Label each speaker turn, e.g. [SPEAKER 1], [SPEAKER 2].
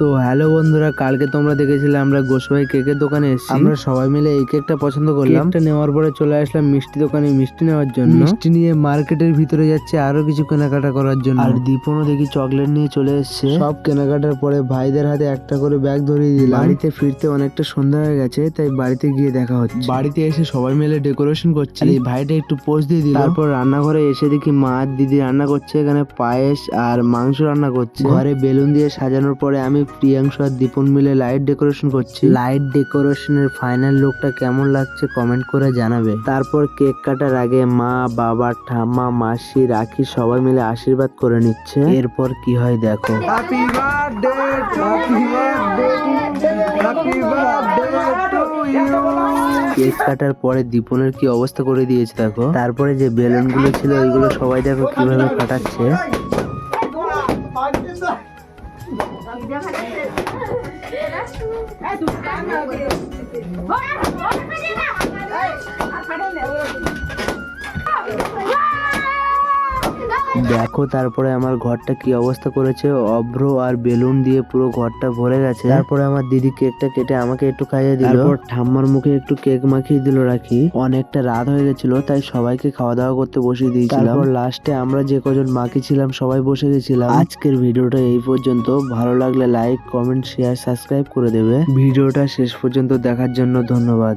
[SPEAKER 1] তো হ্যালো বন্ধুরা, কালকে তোমরা দেখেছিলে আমরা গোসবাই কেকের দোকানে এসেছি। আমরা সবাই মিলে এই কেকটা পছন্দ করলাম। কেকটা নেওয়ার পরে চলে আসলাম মিষ্টি দোকানে মিষ্টি নেওয়ার জন্য। মিষ্টি নিয়ে মার্কেটের ভিতরে যাচ্ছে আরো কিছু কেনাকাটা করার জন্য। আর দীপনও দেখি চকলেট নিয়ে চলে এসেছে। সব কেনাকাটার পরে ভাইদের হাতে একটা করে ব্যাগ ধরিয়ে দিলাম। বাড়িতে ফিরতে অনেকটা সন্ধ্যা হয়ে গেছে, তাই বাড়িতে গিয়ে দেখা হচ্ছে। বাড়িতে এসে সবাই মিলে ডেকোরেশন করছে। এই ভাইটা একটু পোজ দিয়ে দিল। তারপর রান্নাঘরে এসে দেখি মা আর দিদি রান্না করছে, এখানে পায়েস আর মাংস রান্না করছে। ঘরে বেলুন দিয়ে সাজানোর পরে আমি প্রিয়াংশু আর দীপন মিলে লাইট ডেকোরেশন করছি। লাইট ডেকোরেশনের ফাইনাল লুকটা কেমন লাগছে কমেন্ট করে জানাবে। তারপর কেক কাটার আগে মা, বাবা, ঠাম্মা, মাসি, রাখি সবাই মিলে আশীর্বাদ করে নিচ্ছে। এরপর কি হয় দেখো। Happy birthday to happy birthday to you. Cake কাটার পরে দীপনের কি অবস্থা করে দিয়েছে দেখো। তারপরে যে বেলুন গুলো ছিল ওইগুলো সবাই দেখো কিভাবে ফাটাচ্ছে। দেখো তারপরে আমার ঘরটা কি অবস্থা করেছে, অভ্র আর বেলুন দিয়ে পুরো ঘরটা ভরে গেছে। তারপরে আমার দিদি কেকটা কেটে আমাকে একটু খাইয়ে দিল। তারপর ঠাম্মার মুখে একটু কেক মাখিয়ে দিল রাখি। অনেকটা রাত হয়ে গেছিল, তাই সবাইকে খাওয়া দাওয়া করতে বসিয়ে দিয়েছিলাম। তারপর লাস্টে আমরা যে কজন বাকি ছিলাম সবাই বসে গেছিলাম। আজকের ভিডিওটা এই পর্যন্ত। ভালো লাগলে লাইক, কমেন্ট, শেয়ার, সাবস্ক্রাইব করে দেবে। ভিডিওটা শেষ পর্যন্ত দেখার জন্য ধন্যবাদ।